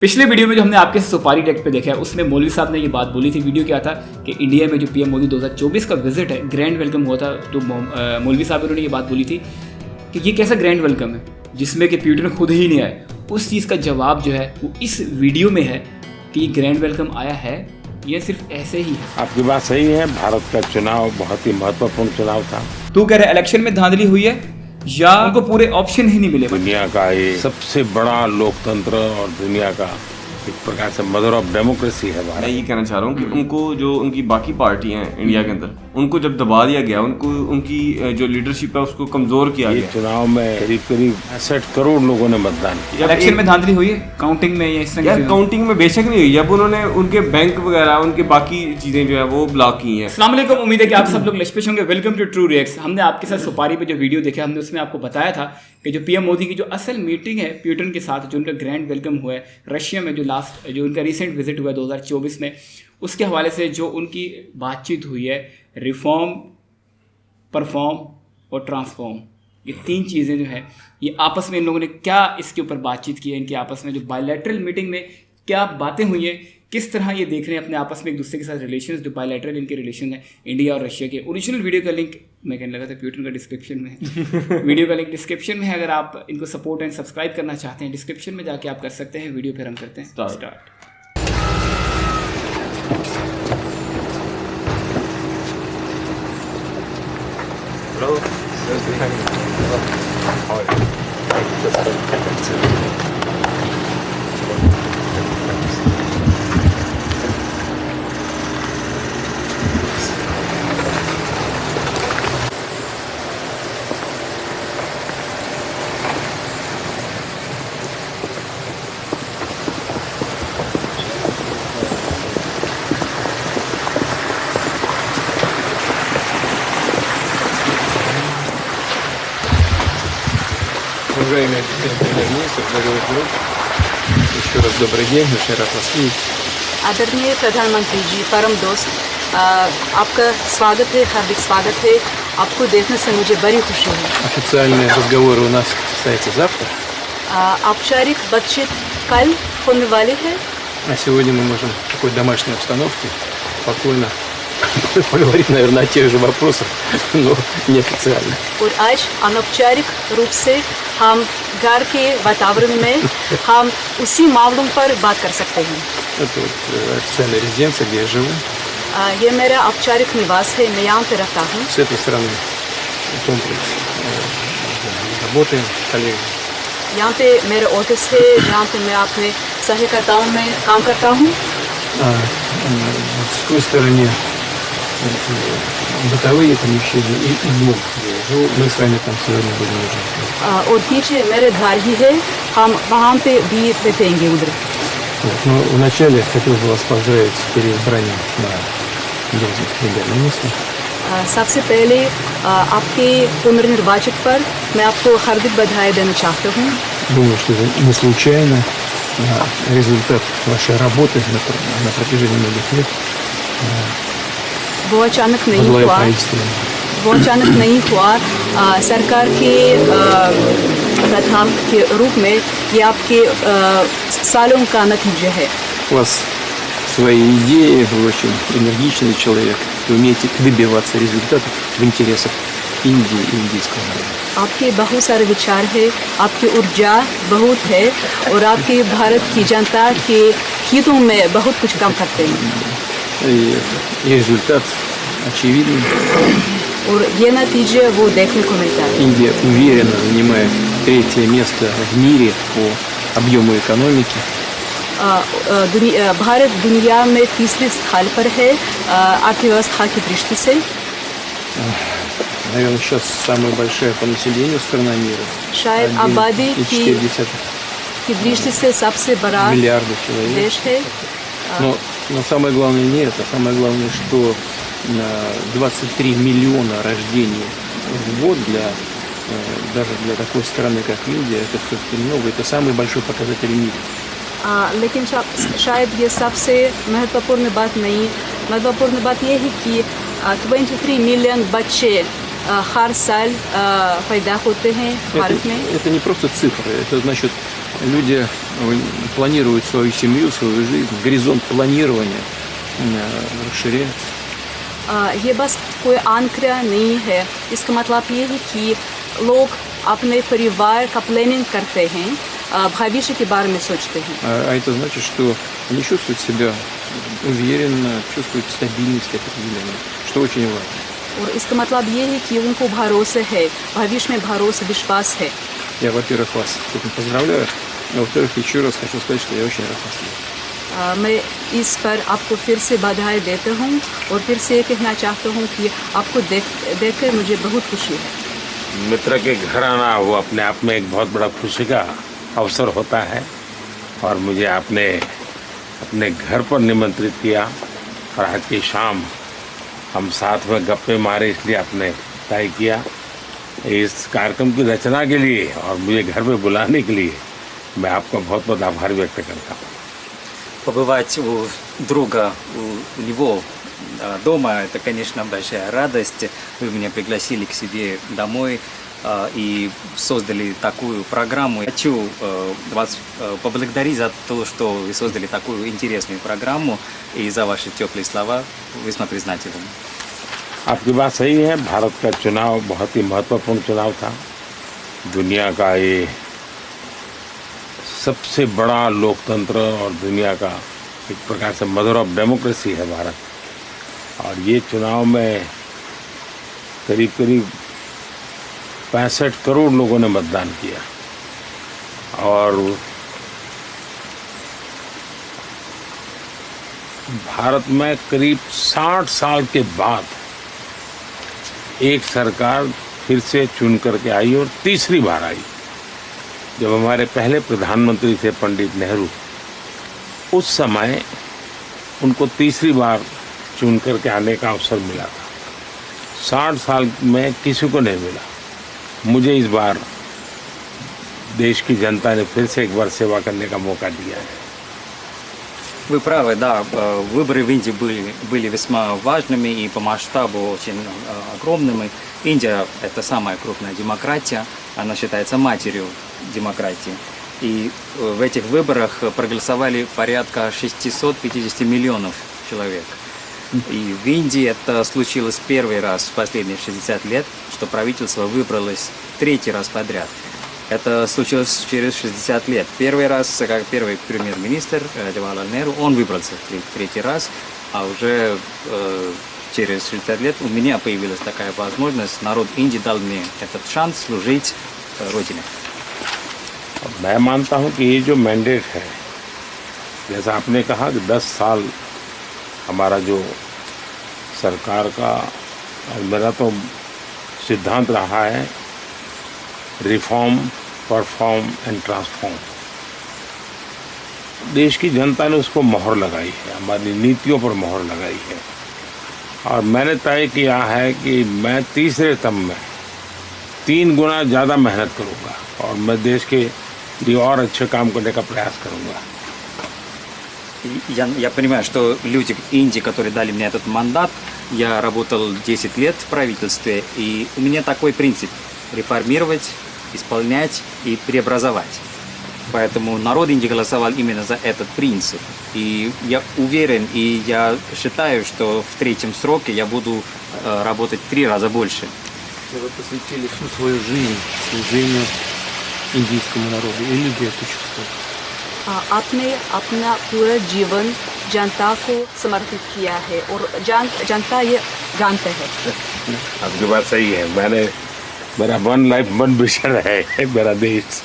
पिछले वीडियो में जो हमने आपके सुपारी टेक पे देखा है उसमें मौलवी साहब ने ये बात बोली थी। वीडियो क्या था कि इंडिया में जो पीएम मोदी 2024 का विजिट है, ग्रैंड वेलकम हुआ था। तो मौलवी साहब उन्होंने ये बात बोली थी कि ये कैसा ग्रैंड वेलकम है जिसमें कि पुतिन खुद ही नहीं आए। उस चीज़ का जवाब जो है वो इस वीडियो में है कि ग्रैंड वेलकम आया है, ये सिर्फ ऐसे ही है। आपकी बात सही है। भारत का चुनाव बहुत ही महत्वपूर्ण चुनाव था। तू कह रहा इलेक्शन में धांधली हुई है या उनको पूरे ऑप्शन ही नहीं मिले? दुनिया का ये सबसे बड़ा लोकतंत्र और दुनिया का एक प्रकार से मदर ऑफ डेमोक्रेसी है भारत। मैं ये कहना चाह रहा हूँ कि उनको जो उनकी बाकी पार्टी हैं इंडिया के अंदर, उनको जब दबा दिया गया, उनको उनकी जो लीडरशिप है उसको कमजोर किया गया। चुनाव में करीब 65 करोड़ लोगों ने मतदान किया। इलेक्शन में धांधली हुई है काउंटिंग में या इस तरह यार काउंटिंग में बेशक नहीं हुई, जब उन्होंने उनके बैंक वगैरह उनके बाकी चीजें जो है वो ब्लॉक की हैं। अस्सलाम वालेकुम, उम्मीद है कि आप सब लोग लशपेश होंगे। Welcome to True Reacts. हमने आपके साथ सुपारी पे जो वीडियो देखा, हमने उसमें आपको बताया था कि जो पीएम मोदी की जो असल मीटिंग है पुतिन के साथ, जो उनका ग्रैंड वेलकम हुआ है रशिया में, जो उनका रिसेंट विजिट हुआ है 2024 में, उसके हवाले से जो उनकी बातचीत हुई है, रिफॉर्म, परफॉर्म और ट्रांसफॉर्म, ये तीन चीज़ें जो है ये आपस में इन लोगों ने क्या इसके ऊपर बातचीत की है। इनके आपस में जो बायलैटरल मीटिंग में क्या बातें हुई हैं, किस तरह ये देख रहे हैं अपने आपस में एक दूसरे के साथ रिलेशन, जो बायलैटरल इनके रिलेशन है इंडिया और रशिया के। ओरिजिनल वीडियो का लिंक मैं कहने लगा था पुतिन का डिस्क्रिप्शन में है। वीडियो का लिंक डिस्क्रिप्शन में है। अगर आप इनको सपोर्ट एंड सब्सक्राइब करना चाहते हैं, डिस्क्रिप्शन में जाके आप कर सकते हैं। वीडियो फिर हम करते हैं स्टार्ट। Уважаемые премьер-министр, дорогой друг, еще раз добрый день, очень рад вас видеть. आदरणीय प्रधानमंत्री जी, परम दोस्त, आपका स्वागत है, हार्दिक स्वागत है। आपको देखने से मुझे बड़ी खुशी है। Официальные разговоры у нас состоятся завтра, औपचारिक बातचीत कल होने वाली है। а сегодня мы можем в такой домашней обстановке спокойно поговорить, наверное, о тех же вопросах, но неофициально. और आज अनौपचारिक रूप से हम घर के वातावरण में हम उसी मामलों पर बात कर सकते हैं। Это вот официальная резиденция, где я живу. ये मेरा औपचारिक निवास है, मैं यहाँ पे रहता हूँ। С этой стороны комплекс. Работаем, коллеги. यहाँ पे मेरा ऑफिस है, जहाँ पे मैं अपने सहकर्ताओं में काम करता हूँ। В той стороне бытовые помещения и блок, где я живу. Мы с вами там сегодня будем уже. और पीछे मेरे घर ही है, हम वहाँ पे भी बैठेंगे उधर। Вот. Но вначале хотел бы вас поздравить с переизбранием на должность премьер-министра. सबसे पहले आपके पुनर्निर्वाचित पर मैं आपको हार्दिक बधाई देना चाहता हूँ। Думаю, что это не случайно результат вашей работы на протяжении многих лет वो अचानक नहीं во главе हुआ, правительства. वो अचानक नहीं हुआ। सरकार के प्रधान के रूप में ये आपके सालों का नतीजा है। У вас свои идеи, вы очень энергичный человек, вы умеете добиваться результатов в интересах Индии и индийского народа. आपके बहुत सारे विचार है, आपकी ऊर्जा बहुत है और आपके भारत की जनता के हितों में बहुत कुछ काम करते हैं। И результат очевидный. और ये नतीजे वो देखने को मिलता है। Индия уверенно занимает третье место в мире по объему экономики. भारत दुनिया में तीसरे स्थान पर है अर्थव्यवस्था की दृष्टि से। Наверное, сейчас самая большая по населению страна мира. शायद आबादी की 1,4 दृष्टि से सबसे बड़ा миллиарда человек. देश है। Но самое главное не это. Самое главное, что 23 миллиона рождений в год даже для такой страны, как Индия, это все-таки много. Это самый большой показатель в мире. लेकिन शायद ये सबसे महत्वपूर्ण बात नहीं। महत्वपूर्ण बात ये है कि 23 मिलियन बच्चे हर साल पैदा होते हैं भारत में। Это не просто цифры, это значит люди планируют свою семью, свою жизнь, горизонт планирования расширяется. ये बस कोई आंकड़ा नहीं है, इसका मतलब ये है कि लोग अपने परिवार का प्लानिंग करते हैं, भविष्य के बारे में सोचते हैं। А это значит, что они чувствуют себя уверенно, чувствуют стабильность определенную, что очень важно. और इसका मतलब ये है कि उनको भरोसा है, भविष्य में भरोसा, विश्वास है। Я, во-первых, вас с этим поздравляю, а во-вторых, еще раз хочу сказать, что я очень рад вас видеть. मैं इस पर आपको फिर से बधाई देता हूँ और फिर से कहना चाहता हूँ कि आपको देखकर मुझे बहुत खुशी है। मित्र के घर आना वो अपने आप में एक बहुत बड़ा खुशी का अवसर होता है और मुझे आपने अपने घर पर निमंत्रित किया और आज की शाम हम साथ में गप्पे मारे, इसलिए आपने तय किया। इस कार्यक्रम की रचना के लिए और मुझे घर पे बुलाने के लिए मैं आपका बहुत बहुत आभार व्यक्त करता हूँ। Побывать у друга, у него дома, это, конечно, большая радость. Вы меня пригласили к себе домой и создали такую программу. Хочу вас поблагодарить за то, что вы создали такую интересную программу и за ваши теплые слова. Весьма признателен. आपकी बात सही है। भारत का चुनाव बहुत ही महत्वपूर्ण चुनाव था। दुनिया का ये सबसे बड़ा लोकतंत्र और दुनिया का एक प्रकार से मदर ऑफ डेमोक्रेसी है भारत। और ये चुनाव में करीब करीब 65 करोड़ लोगों ने मतदान किया और भारत में करीब 60 साल के बाद एक सरकार फिर से चुन करके आई और तीसरी बार आई। जब हमारे पहले प्रधानमंत्री थे पंडित नेहरू, उस समय उनको तीसरी बार चुन करके आने का अवसर मिला था। 60 साल में किसी को नहीं मिला। मुझे इस बार देश की जनता ने फिर से एक बार सेवा करने का मौका दिया है। Вы правы, да, выборы в Индии были весьма важными и по масштабу очень огромными. Индия – это самая крупная демократия, она считается матерью демократии. И в этих выборах проголосовали порядка 650 миллионов человек. И в Индии это случилось первый раз в последние 60 лет, что правительство выбралось третий раз подряд. Это случилось через 60 лет. Первый раз, как первый премьер-министр Джавахарлал Нехру, он выбрался третий раз, а уже через 60 лет у меня появилась такая возможность. Народ Индии дал мне этот шанс служить Родине. मैं मानता हूं कि ये जो मैंडेट है, जैसा आपने कहा कि 10 साल हमारा जो सरकार का, और मेरा तो सिद्धांत रहा है रिफॉर्म, परफॉर्म एंड ट्रांसफॉर्म। देश की जनता ने उसको मोहर लगाई है, हमारी नीतियों पर मोहर लगाई है और मैंने तय किया है कि मैं तीसरे टर्म में 3 गुना ज़्यादा मेहनत करूँगा और मैं देश के लिए और अच्छे काम करने का प्रयास करूँगा। Я понимаю, что люди в Индии, которые дали мне этот мандат, я работал 10 лет в правительстве, и у меня такой принцип – реформировать, исполнять и преобразовать. Поэтому народ Индии голосовал именно за этот принцип. И я уверен, и я считаю, что в третьем сроке я буду работать 3 раза больше. Вы посвятили всю свою жизнь служению индийскому народу, и люди это чувствуют. आपने अपना पूरा जीवन जनता को समर्पित किया है और जनता ये जानते हैं। आपकी बात सही है। मेरा वन लाइफ वन विजन है मेरा देश।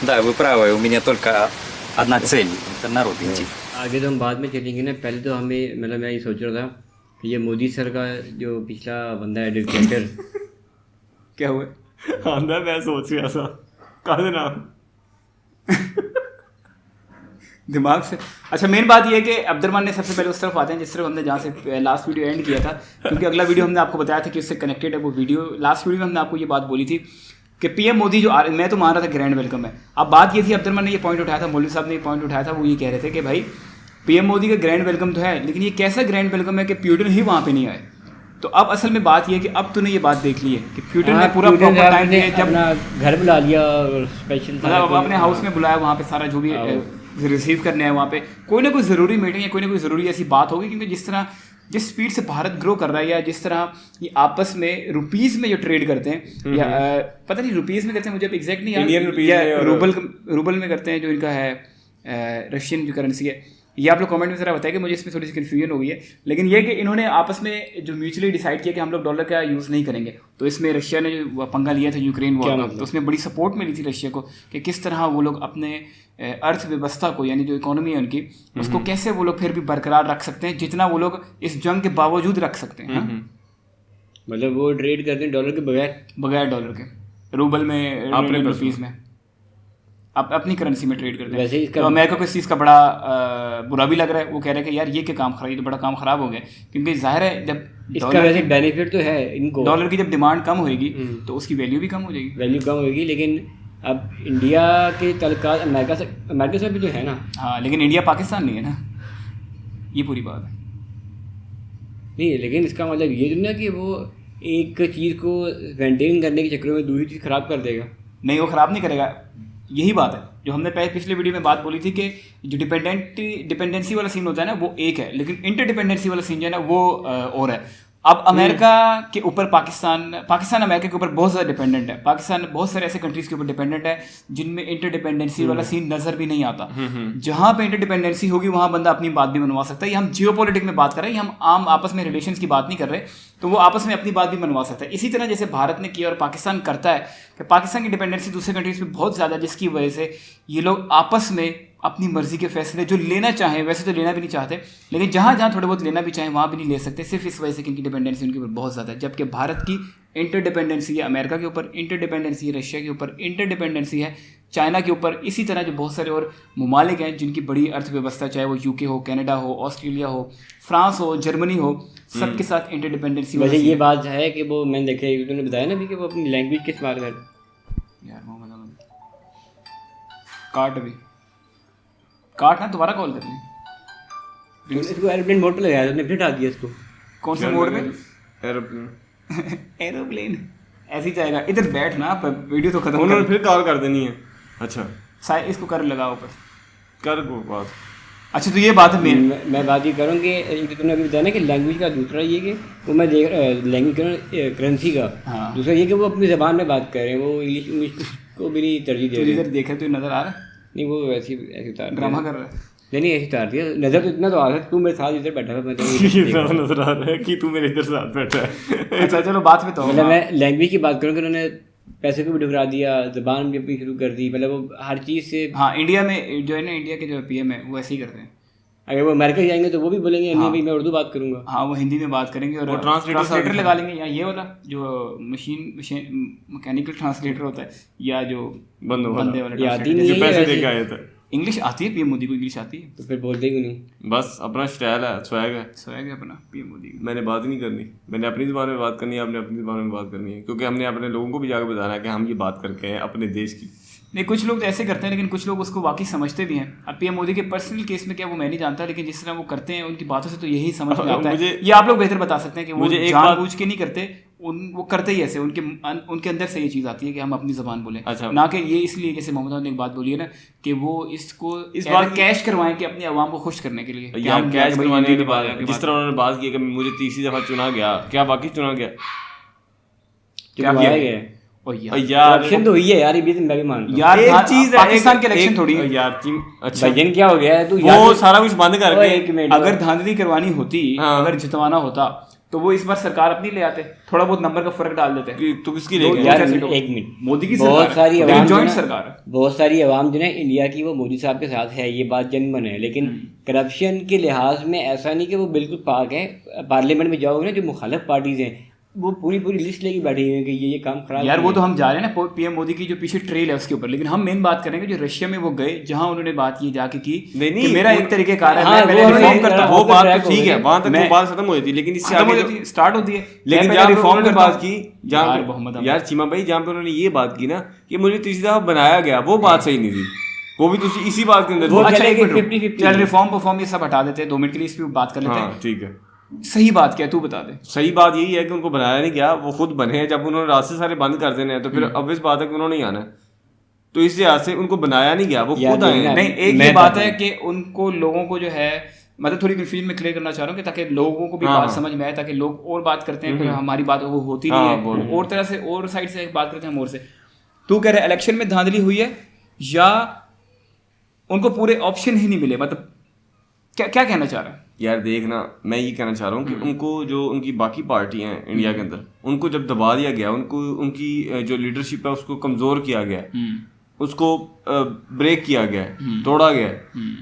Да, вы правы, у меня только одна цель – это народ Индии. आगे तो हम बाद में चलेंगे ना, पहले तो हमें मतलब मैं ये सोच रहा था कि ये मोदी सर का जो पिछला बंदा है डिक्टेटर क्या हुआ? हाँ मैं सोच रहा था कहा नाम दिमाग से। अच्छा, मेन बात यह है कि अब्दुर्रहमान ने सबसे पहले उस तरफ आते हैं जिस तरफ हमने जहाँ से लास्ट वीडियो एंड किया था, क्योंकि अगला वीडियो हमने आपको बताया था कि उससे कनेक्टेड है वो वीडियो। लास्ट वीडियो में हमने आपको ये बात बोली थी कि पीएम मोदी जो मैं तो मान रहा था ग्रैंड वेलकम है। अब बात ये थी, अब्दुर्रहमान ने ये पॉइंट उठाया था, मौलवी साहब ने ये पॉइंट उठाया था, वो ये कह रहे थे कि भाई पीएम मोदी का ग्रैंड वेलकम तो है, लेकिन ये कैसा ग्रैंड वेलकम है कि प्यूटन ही वहाँ पर नहीं आए। तो अब असल में बात ये है कि अब तूने ये बात देख ली है कि प्यूटन हाँ, ने पूरा प्यूटन प्रॉपर साहब टाइम ने दिया, जब अपना घर बुला लिया और स्पेशल मतलब अब अपने हाउस में बुलाया, वहाँ पे सारा जो भी रिसीव करने है वहाँ पे कोई ना कोई ज़रूरी मीटिंग है, कोई ना कोई ज़रूरी ऐसी बात होगी, क्योंकि जिस स्पीड से भारत ग्रो कर रहा है, या जिस तरह ये आपस में रुपीज़ में जो ट्रेड करते हैं, या पता नहीं रुपीज़ में करते हैं, मुझे एग्जैक्ट नहीं याद, इंडियन रुपीज़ या में और रूबल में करते हैं जो इनका है रशियन जो करेंसी है। ये आप लोग कमेंट में ज़रा बताइए कि मुझे इसमें थोड़ी सी कन्फ्यूजन हो गई है। लेकिन ये कि इन्होंने आपस में जो म्यूचुअली डिसाइड किया कि हम लोग डॉलर का यूज़ नहीं करेंगे, तो इसमें रशिया ने जो पंगा लिया था यूक्रेन वॉर का, तो उसमें बड़ी सपोर्ट मिली थी रशिया को कि किस तरह वो लोग अपने अर्थव्यवस्था को, यानी जो इकोनॉमी है उनकी, उसको कैसे वो लोग फिर भी बरकरार रख सकते हैं, जितना वो लोग इस जंग के बावजूद रख सकते हैं। मतलब वो ट्रेड करते हैं डॉलर के बगैर डॉलर के, रूबल में, अपने रुपीज़ में, अपनी करेंसी में ट्रेड करते वैसे हैं। इसका तो अमेरिका को इस चीज़ का बड़ा बुरा भी लग रहा है, वो कह रहे हैं कि यार ये क्या काम खराब, ये तो बड़ा काम खराब हो गया, क्योंकि जाहिर है जब इसका वैसे बेनिफिट तो है इनको, डॉलर की जब डिमांड कम होएगी तो उसकी वैल्यू भी कम हो जाएगी, वैल्यू कम होगी। लेकिन अब इंडिया के तल्लुकात अमेरिका से भी तो है ना। हाँ, लेकिन इंडिया पाकिस्तान नहीं है ना, ये पूरी बात है। नहीं, लेकिन इसका मतलब ये तो ना कि वो एक चीज़ को मेंटेन करने के चक्कर में दूसरी चीज़ खराब कर देगा। नहीं, वो ख़राब नहीं करेगा, यही बात है जो हमने पिछले वीडियो में बात बोली थी कि जो डिपेंडेंसी वाला सीन होता है ना वो एक है, लेकिन इंटरडिपेंडेंसी वाला सीन जो है ना वो और है। अब अमेरिका के ऊपर पाकिस्तान अमेरिका के ऊपर बहुत ज़्यादा डिपेंडेंट है, पाकिस्तान बहुत सारे ऐसे कंट्रीज़ के ऊपर डिपेंडेंट है जिनमें इंटरडिपेंडेंसी वाला सीन नज़र भी नहीं आता। जहाँ पे इंटरडिपेंडेंसी होगी वहाँ बंदा अपनी बात भी मनवा सकता है। ये हम जियोपॉलिटिक्स में बात कर रहे हैं, हम आम आपस में रिलेशंस की बात नहीं कर रहे, तो वो आपस में अपनी बात भी मनवा सकता है। इसी तरह जैसे भारत ने किया और पाकिस्तान करता है कि पाकिस्तान की डिपेंडेंसी दूसरे कंट्रीज़ पे बहुत ज़्यादा, जिसकी वजह से ये लोग आपस में अपनी मर्जी के फैसले जो लेना चाहें, वैसे तो लेना भी नहीं चाहते, लेकिन जहाँ जहाँ थोड़े बहुत लेना भी चाहें वहाँ भी नहीं ले सकते, सिर्फ इस वजह से कि इनकी डिपेंडेंसी उनके ऊपर बहुत ज़्यादा है। जबकि भारत की इंटरडिपेंडेंसी है अमेरिका के ऊपर, इंटरडिपेंडेंसी है रशिया के ऊपर, इंटरडिपेंडेंसी है चाइना के ऊपर, इसी तरह जो बहुत सारे और ममालिक हैं जिनकी बड़ी अर्थव्यवस्था, चाहे वो यूके हो, कनाडा हो, ऑस्ट्रेलिया हो, फ्रांस हो, जर्मनी हो, सबके साथ इंटरडिपेंडेंसी। वैसे ये बात है कि वो मैंने देखा, तूने बताया ना अभी कि वो अपनी लैंग्वेज के इस्तेमाल कर यार काट ना, दोबारा कॉल कर लें। इसको एयरप्लेन मोड पे लगाया, उसने फिर हटा दिया इसको। कौन से मोड में? एरोप्लेन एरोप्लेन ऐसे ही जाएगा। इधर बैठ ना, वीडियो तो खत्म उन्होंने कर। फिर कॉल कर देनी है। अच्छा, इसको कर लगाओ ऊपर, कर वो बात। अच्छा, तो ये बात है मेन। मैं बात ये करूँ कि एक तुमने अभी बताया ना कि लैंग्वेज का, दूसरा ये कि वो मैं देख लैंग्वेज करेंसी का, हाँ। दूसरा ये कि वो अपनी ज़बान में बात कर रहे हैं, वो इंग्लिश को भी नहीं तरजीह दे रहे हैं। इधर देखे तो नजर आ रहा है, नहीं वो ऐसी उतार ड्रामा कर रहा है। नहीं ऐसी उतार दिया, नज़र तो इतना तो आ रहा है, तू मेरे साथ इधर बैठा था, मैं तो नजर आ रहा है कि तू मेरे इधर साथ बैठा है। अच्छा चलो बात पे तो मतलब मैं लैंग्वेज की बात करूँ कि उन्होंने पैसे को भी ठुकरा दिया, ज़बान भी अपनी शुरू कर दी, मतलब वो हर चीज़ से। हाँ, इंडिया में जो है ना, इंडिया के जो पीएम है वो ऐसे ही करते हैं। अगर वो अमेरिका जाएंगे तो वो भी बोलेंगे नहीं भाई मैं उर्दू बात करूंगा। हाँ, वो हिंदी में बात करेंगे और ट्रांसलेटर लगा लेंगे, या ये वाला जो मशीन मैकेनिकल ट्रांसलेटर होता है, या जो बंदे वाला आती नहीं है, पैसे दे के आए थे। इंग्लिश आती है पीएम मोदी को, इंग्लिश आती है तो फिर बोलते ही नहीं। बस अपना स्टाइल है, स्वैग है, स्वैग है अपना पीएम मोदी का। मैंने बात ही नहीं करनी, मैंने अपनी ज़बान में बात करनी है, आपने अपनी ज़बान में बात करनी है, क्योंकि हमने अपने लोगों को भी जाकर बताना है कि हम ये बात करके हैं अपने देश की। नहीं, कुछ लोग तो ऐसे करते हैं, लेकिन कुछ लोग उसको वाकई समझते भी हैं। अब पीएम मोदी के पर्सनल केस में क्या वो मैं नहीं जानता, लेकिन जिस तरह वो करते हैं उनकी बातों से तो यही समझ में आता है। ये आप लोग बेहतर बता सकते हैं कि वो जानबूझ के नहीं करते, वो करते ही ऐसे, उनके अंदर से ये चीज़ आती है कि हम अपनी ज़बान बोलें। अच्छा। ना कि ये इसलिए, जैसे मोहम्मद ने एक बात बोली है ना कि वो इसको इस बार कैश करवाएं कि अपनी आवाम को खुश करने के लिए, यार कैश करवाने की बात, जिस तरह उन्होंने बात की कि मुझे तीसरी दफा चुना गया, क्या वाकई चुना गया? क्या किया गया? यार इलेक्शन तो हुई है यार, ये भी मैं भी मानता हूं। यार एक चीज है, पाकिस्तान के इलेक्शन थोड़ी है यार। अच्छा, भजन क्या हो गया है तू वो सारा कुछ बंद करके, अगर धांधली करवानी होती, अगर जितवाना होता तो वो इस बार सरकार अपनी ले आते, थोड़ा बहुत नंबर का फर्क डाल देते। तो किसकी ले यार एक मिनट, मोदी की बहुत सारी सरकार, जॉइंट सरकार, बहुत सारी आवाम जो है इंडिया की वो मोदी साहब के साथ है, ये बात जनमन है, लेकिन करप्शन के लिहाज में ऐसा नहीं कि वो बिल्कुल पाक है। पार्लियामेंट में जाओगे ना, जो मुखालिफ पार्टीज हैं वो पूरी लिस्ट लेके बैठी हुई है कि ये काम खराब। यार वो तो हम जा रहे हैं ना पीएम मोदी की जो पीछे ट्रेल है उसके ऊपर, लेकिन हम मेन बात करेंगे जो रशिया में वो गए, जहां उन्होंने बात की जाके की कि मेरा एक तरीके कार है, मैं पहले रिफॉर्म करता हूं। वो बात तो ठीक है, वहां तक वो बात खत्म हो जाती है, लेकिन इससे आगे स्टार्ट होती है। लेकिन जहां रिफॉर्म की बात की, यार चीमा भाई, जहां पे उन्होंने ये बात की ना कि मुझे तीसरी दफा बनाया गया, वो बात सही नहीं थी। वो भी इसी बात के अंदर। अच्छा, रिफॉर्म परफॉर्म ये सब हटा देते हैं, 2 मिनट के लिए इस पे बात कर लेते हैं। ठीक है। सही बात क्या है तू बता दे। सही बात यही है कि उनको बनाया नहीं गया, वो खुद बने हैं। जब उन्होंने रास्ते सारे बंद कर देने हैं तो फिर ऑब्वियस बात है कि उन्होंने ही आना है। तो इस लिहाज से उनको बनाया नहीं गया, वो खुद आए हैं। नहीं, एक ये बात है कि उनको लोगों को जो है मतलब थोड़ी कंफ्यूजन में क्लियर करना चाह रहा हूँ कि ताकि लोगों को भी बात समझ में आए, ताकि लोग और बात करते हैं फिर हमारी बात वो होती नहीं है, और तरह से और साइड से बात करते हैं हम और से। तू कह रहे इलेक्शन में धांधली हुई है या उनको पूरे ऑप्शन ही नहीं मिले, मतलब क्या क्या कहना चाह रहा है? यार देखना, मैं ये कहना चाह रहा हूँ कि उनको जो उनकी बाकी पार्टियां हैं इंडिया के अंदर, उनको जब दबा दिया गया, उनको उनकी जो लीडरशिप है उसको कमजोर किया गया, उसको ब्रेक किया गया, तोड़ा गया,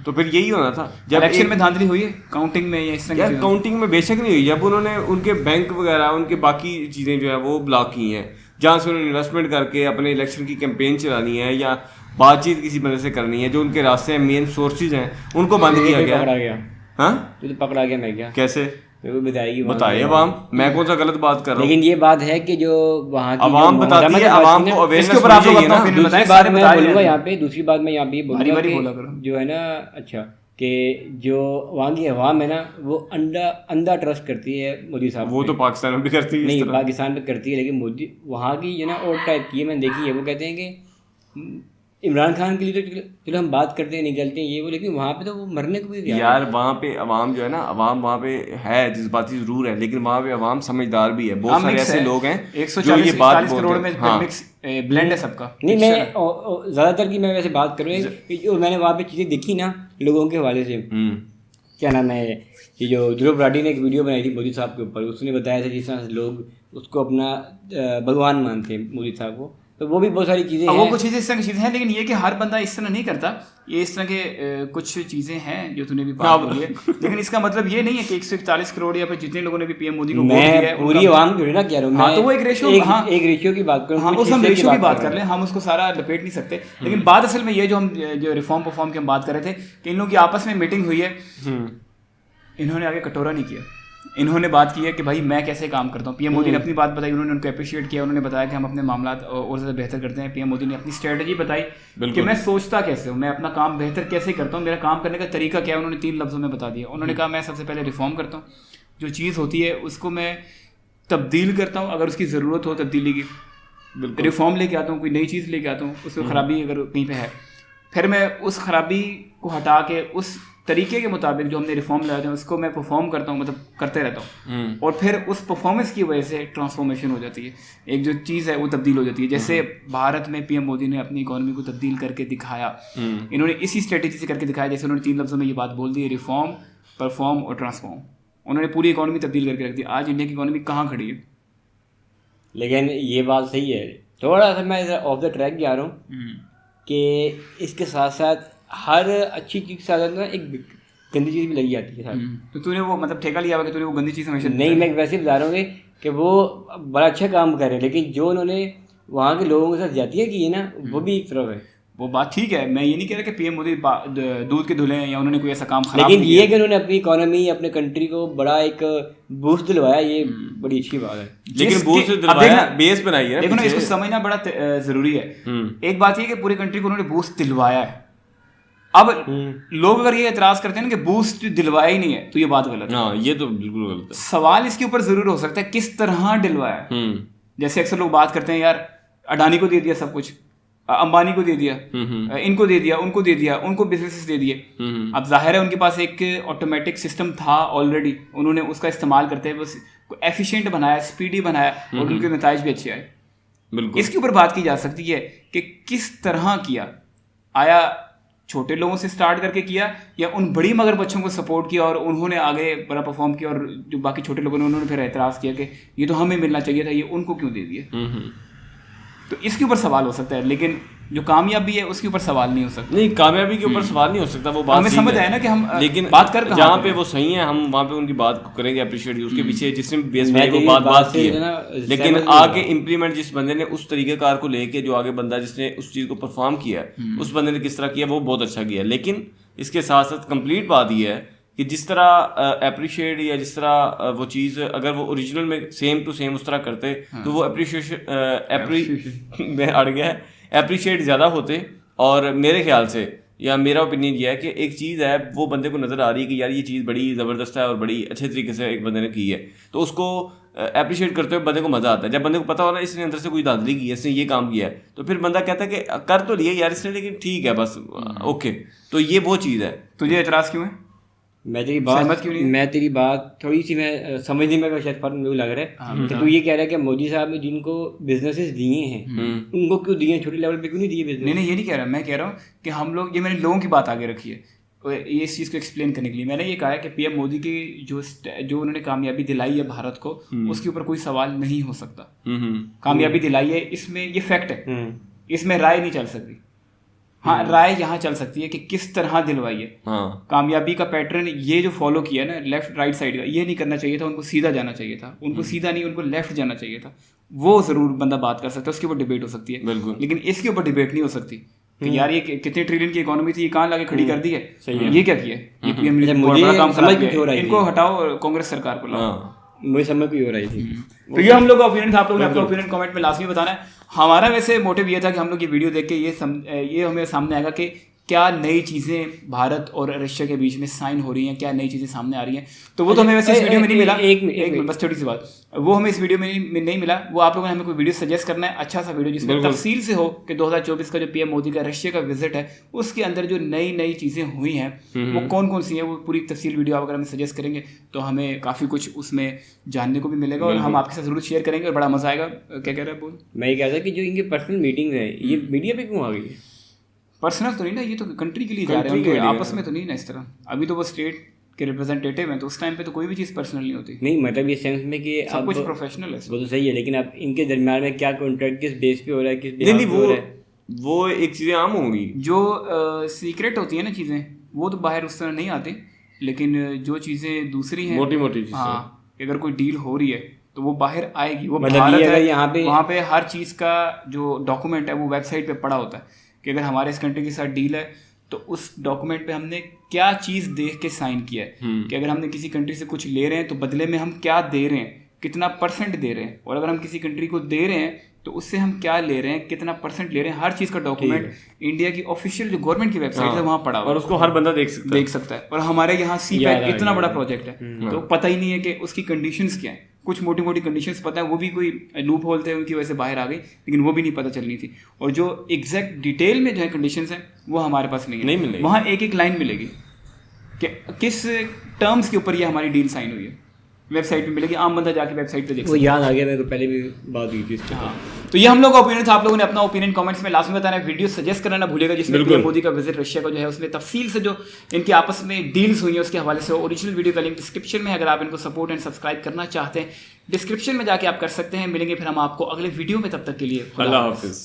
तो फिर यही होना था। जब इलेक्शन में धांधली हुई है काउंटिंग में या इस तरह यार काउंटिंग में बेशक नहीं हुई, जब उन्होंने उनके बैंक वगैरह उनके बाकी चीज़ें जो है वो ब्लॉक की हैं, जहाँ से उन्होंने इन्वेस्टमेंट करके अपने इलेक्शन की कैंपेन चलानी है या बातचीत किसी बंदे से करनी है, जो उनके रास्ते मेन सोर्सेज हैं उनको बंद किया गया। हाँ तो पकड़ा गया मैं क्या? कैसे बताएगी? बताइए अवाम, मैं कौन सा गलत बात कर रहा हूँ? लेकिन ये बात है कि जो वहाँ की अवाम बताती है, अवाम को अवेयरनेस इसके ऊपर आप लोग अपना दूसरी बात मैं बोलूँगा यहाँ पे, दूसरी बात मैं यहाँ पे बोलूँगा कि जो है ना, अच्छा कि जो वहाँ की अवाम है ना वो अंधा ट्रस्ट करती है मोदी साहब। वो तो पाकिस्तान में भी करती है, नहीं पाकिस्तान में करती है, लेकिन मोदी वहाँ की जो ना और टाइप की है, मैंने देखी है। वो कहते हैं कि इमरान खान के लिए तो चलो हम बात करते हैं, निकलते हैं ये वो, लेकिन वहाँ पे तो वो मरने को भी यार वहाँ पे अवाम जो है ना, अवाम वहाँ पे है जज्बाती जरूर है, लेकिन वहाँ पे अवाम समझदार भी है। बहुत सारे ऐसे लोग हैं 140 करोड़ में मिक्स ब्लेंड है सबका। नहीं, मैं ज़्यादातर की मैं वैसे बात करूँ, जो मैंने वहाँ पे चीज़ें देखी ना लोगों के हवाले से, क्या नाम है, ये जो ध्रुव राठी ने एक वीडियो बनाई थी मोदी साहब के ऊपर, उसने बताया था जिस तरह से लोग उसको अपना भगवान मानते हैं मोदी साहब को, तो वो भी बहुत सारी चीज़ें हैं। वो कुछ चीज़ें इस तरह की चीज़ें हैं, लेकिन ये कि हर बंदा इस तरह नहीं करता। ये इस तरह के कुछ चीज़ें हैं जो तूने भी बात बोली है, लेकिन इसका मतलब ये नहीं है कि 141 करोड़ या फिर जितने लोगों ने भी पीएम मोदी को वोट दिया है पूरी आवाम जो है ना कह रहा हूँ। हाँ, तो वो एक रेशियो, एक रेशियो की बात करूँ, हाँ उस हम रेशियो की बात कर लें, हम उसको सारा लपेट नहीं सकते। लेकिन बात असल में ये जो हम जो रिफॉर्म परफॉर्म की हम बात कर रहे थे कि इन लोगों की आपस में मीटिंग हुई है, इन्होंने आगे कटोरा नहीं किया। इन्होंने बात की है कि भाई मैं कैसे काम करता हूँ। पीएम मोदी ने अपनी बात बताई, उन्होंने उनको अप्रिशिएट किया, उन्होंने बताया कि हम अपने मामला और ज़्यादा बेहतर करते हैं। पीएम मोदी ने अपनी स्ट्रेटजी बताई कि मैं सोचता कैसे हूँ, मैं अपना काम बेहतर कैसे करता हूँ, मेरा काम करने का तरीका क्या है, उन्होंने 3 लफ्ज़ों में बता दिया। उन्होंने कहा मैं सबसे पहले रिफॉर्म करता हूँ, जो चीज़ होती है उसको मैं तब्दील करता हूँ, अगर उसकी ज़रूरत हो तब्दीली की रिफॉर्म लेके आता हूँ, कोई नई चीज़ लेके आता हूँ, उसमें ख़राबी अगर कहीं पे है फिर मैं उस ख़राबी को हटा के उस तरीके के मुताबिक जो हमने रिफॉर्म लाए थे उसको मैं परफॉर्म करता हूँ, मतलब करते रहता हूँ, और फिर उस परफॉर्मेंस की वजह से ट्रांसफॉर्मेशन हो जाती है, एक जो चीज़ है वो तब्दील हो जाती है। जैसे भारत में पीएम मोदी ने अपनी इकोनॉमी को तब्दील करके दिखाया, इन्होंने इसी स्ट्रेटेजी से करके दिखाया। जैसे उन्होंने 3 लफ्ज़ों में ये बात बोल दी है, रिफॉर्म, परफॉर्म और ट्रांसफॉर्म। उन्होंने पूरी इकोनॉमी तब्दील करके रख दी। आज इंडिया की इकोनॉमी कहाँ खड़ी है? लेकिन ये बात सही है, थोड़ा सा मैं ऑफ द ट्रैक जा रहा हूँ कि इसके साथ साथ हर अच्छी चीज़ के साथ ना एक गंदी चीज़ भी लगी जाती है। तो तूने वो मतलब ठेका लिया हुआ कि तूने वो गंदी चीज़ हमेशा नहीं, मैं वैसे बता रहा हूँ कि वो बड़ा अच्छा काम कर रहे हैं, लेकिन जो उन्होंने वहाँ के लोगों के साथ ज्यादतियाँ की है ना, वो भी एक तरफ है। वो बात ठीक है, मैं ये नहीं कह रहा कि पीएम मोदी दूध के धुले हैं या उन्होंने कोई ऐसा काम खराब, लेकिन ये कि उन्होंने अपनी इकोनॉमी, अपने कंट्री को बड़ा एक बूस्ट दिलवाया, ये बड़ी अच्छी बात है। लेकिन बूस्ट दिलवाया, बेस बनाई है, देखो ना, इसको समझना बड़ा जरूरी है। एक बात ये कि पूरी कंट्री को उन्होंने बूस्ट दिलवाया है। अब लोग अगर ये एतराज करते हैं ना कि बूस्ट दिलवाया ही नहीं है, तो ये बात गलत है। हाँ, ये तो बिल्कुल गलत है। सवाल इसके ऊपर जरूर हो सकता है किस तरह दिलवाया है। जैसे अक्सर लोग बात करते हैं यार अडानी को दे दिया सब कुछ, अंबानी को दे दिया, इनको दे दिया, उनको दे दिया, उनको बिजनेसेस दे दिए। अब जाहिर है उनके पास एक ऑटोमेटिक सिस्टम था ऑलरेडी, उन्होंने उसका इस्तेमाल करते हुए बस एफिशिएंट बनाया, स्पीडी बनाया और उनके नताइज भी अच्छे आए। बिल्कुल, इसके ऊपर बात की जा सकती है कि किस तरह किया, आया छोटे लोगों से स्टार्ट करके किया या उन बड़ी मगरमच्छों को सपोर्ट किया और उन्होंने आगे बड़ा परफॉर्म किया, और जो बाकी छोटे लोगों ने उन्होंने फिर एतराज़ किया कि ये तो हमें मिलना चाहिए था, ये उनको क्यों दे दिया। तो इसके ऊपर सवाल हो सकता है, लेकिन जो कामयाबी है उसके ऊपर सवाल नहीं हो सकता। नहीं, कामयाबी के ऊपर सवाल नहीं हो सकता, वो बात हमें समझ आया ना कि हम लेकिन बात कर जहाँ पे वो सही है हम वहाँ पे उनकी बात को करेंगे अप्रिशिएट। उसके पीछे जिसने बेस में वो बात की है, लेकिन आगे इम्प्लीमेंट जिस बंदे ने उस तरीकेकार को लेके, जो आगे बंदा जिसने उस चीज़ को परफॉर्म किया है, उस बंदे ने किस तरह किया वो बहुत अच्छा किया। लेकिन इसके साथ साथ कंप्लीट बात ये है कि जिस तरह अप्रिशिएट या जिस तरह वो चीज़ अगर वो ओरिजिनल में सेम टू सेम उस तरह करते तो वो अप्रिशिएट में अड़ गया है, अप्रिशिएट ज़्यादा होते। और मेरे ख्याल से या मेरा ओपिनियन ये है कि एक चीज़ है वो बंदे को नज़र आ रही है कि यार ये चीज़ बड़ी ज़बरदस्त है और बड़ी अच्छे तरीके से एक बंदे ने की है, तो उसको अप्रिशिएट करते हुए बंदे को मज़ा आता है। जब बंदे को पता हो ना इसने अंदर से कोई धांधली की है, इसने ये काम किया है, तो फिर बंदा कहता है कि कर तो लिया यार इसने, लेकिन ठीक है बस ओके। तो ये वो चीज़ है। तुझे एतराज़ क्यों है? मैं तेरी बात थोड़ी सी मैं समझने में शायद फर्क मुझे लग रहा है कि तू ये कह रहा है कि मोदी साहब ने जिनको बिजनेसेस दिए हैं उनको क्यों दिए, छोटे लेवल पे क्यों नहीं दिए बिजनेस? नहीं ये नहीं कह रहा, मैं कह रहा हूँ कि हम लोग, ये मैंने लोगों की बात आगे रखी है ये इस चीज़ को एक्सप्लेन करने के लिए। मैंने ये कहा है कि पीएम मोदी की जो उन्होंने कामयाबी दिलाई है भारत को, उसके ऊपर कोई सवाल नहीं हो सकता। कामयाबी दिलाई है, इसमें ये फैक्ट है, इसमें राय नहीं चल सकती। हाँ, राय यहाँ चल सकती है कि किस तरह दिलवाई है। कामयाबी का पैटर्न ये जो फॉलो किया ना लेफ्ट राइट साइड का, ये नहीं करना चाहिए था, उनको सीधा जाना चाहिए था, उनको सीधा नहीं उनको लेफ्ट जाना चाहिए था। वो जरूर बंदा बात कर सकता है, उसके ऊपर डिबेट हो सकती है, लेकिन इसके ऊपर डिबेट नहीं हो सकती कि यार ये कितने ट्रिलियन की इकोनॉमी थी, ये कहाँ लाके खड़ी कर दी है, ये क्या किया, ये पीएम ने बहुत बड़ा काम करा, इनको हटाओ, कांग्रेस सरकार को लाओ। मुझे समझ कोई हो रही थी। तो ये हम लोग का ओपिनियन था, आप लोगों ने अपना ओपिनियन कमेंट में लाजमी बताना है। हमारा वैसे मोटिव ये था कि हम लोग ये वीडियो देख के ये हमें सामने आएगा कि क्या नई चीज़ें भारत और रशिया के बीच में साइन हो रही हैं, क्या नई चीज़ें सामने आ रही हैं। तो वो तो हमें वैसे इस वीडियो में नहीं मिला। एक मिनट बस छोटी सी बात, वो हमें इस वीडियो में नहीं मिला। वो आप लोगों ने हमें कोई वीडियो सजेस्ट करना है, अच्छा सा वीडियो जिसमें तफसील से हो कि 2024 का जो पीएम मोदी का रशिया का विजिट है उसके अंदर जो नई चीज़ें हुई हैं वो कौन कौन सी हैं, वो पूरी तफसील वीडियो आप अगर हमें सजेस्ट करेंगे तो हमें काफ़ी कुछ उसमें जानने को भी मिलेगा और हम आपके साथ जरूर शेयर करेंगे और बड़ा मजा आएगा। क्या कह रहा है बोल? मैं ये कह रहा था कि जो इनकी पर्सनल मीटिंग्स हैं ये मीडिया पे क्यों आ गई है? पर्सनल तो नहीं ना, ये तो कंट्री के लिए जा रहे हैं, उनके आपस में तो नहीं ना इस तरह। अभी तो वो स्टेट के रिप्रेजेंटेटिव हैं, तो उस टाइम पे तो कोई भी चीज़ पर्सनल नहीं होती। नहीं मतलब ये सेंस में कि सब कुछ प्रोफेशनल है, वो तो सही है, लेकिन अब इनके दरमियान में क्या कॉन्ट्रैक्ट किस बेस पे हो रहा है, किस बेस पे हो रहा है, वो एक चीज़ें आम होंगी। जो सीक्रेट होती है ना चीज़ें, वो तो बाहर उस तरह नहीं आती, लेकिन जो चीज़ें दूसरी हैं मोटी चीज़ें, हाँ, अगर कोई डील हो रही है तो वो बाहर आएगी। वो मतलब भारत है, यहाँ पे वहाँ पे हर चीज़ का जो डॉक्यूमेंट है वो वेबसाइट पे पड़ा होता है कि अगर हमारे इस कंट्री के साथ डील है तो उस डॉक्यूमेंट पे हमने क्या चीज़ देख के साइन किया है, कि अगर हमने किसी कंट्री से कुछ ले रहे हैं तो बदले में हम क्या दे रहे हैं, कितना % दे रहे हैं, और अगर हम किसी कंट्री को दे रहे हैं तो उससे हम क्या ले रहे हैं, कितना % ले रहे हैं, हर चीज़ का डॉक्यूमेंट इंडिया की ऑफिशियल जो गवर्नमेंट की वेबसाइट है वहाँ पड़ा हुआ और उसको हर बंदा देख सकता है। और हमारे यहाँ CPAC इतना बड़ा प्रोजेक्ट है तो पता ही नहीं है कि उसकी कंडीशंस क्या है। कुछ मोटी मोटी कंडीशंस पता है, वो भी कोई लूप होल थे उनकी वजह से बाहर आ गई, लेकिन वो भी नहीं पता चलनी थी। और जो एग्जैक्ट डिटेल में जो है कंडीशंस हैं वो हमारे पास नहीं है। वहाँ एक लाइन मिलेगी कि किस टर्म्स के ऊपर ये हमारी डील साइन हुई है, वेबसाइट पे मिलेगी, आम बंदा जाके वेबसाइट पे देख सकता है। वो याद आ गया मेरे को, पहले भी बात हुई थी इसके। हाँ, तो ये हम लोग का ओपिनियन था। आप लोगों ने अपना ओपिनियन कमेंट्स में लास्ट में बताना है, वीडियो सजेस्ट करना ना भूलेगा जिसमें पीएम मोदी का विजिट रशिया का जो है उसमें तफसील से जो इनके आपस में डील्स हुई है उसके हवाले से ओरिजिनल वीडियो का लिंक डिस्क्रिप्शन में है। अगर आप इनको सपोर्ट एंड सब्सक्राइब करना चाहते हैं डिस्क्रिप्शन में जाके आप कर सकते हैं। मिलेंगे फिर हम आपको अगले वीडियो में, तब तक के लिए अल्लाह हाफिज़।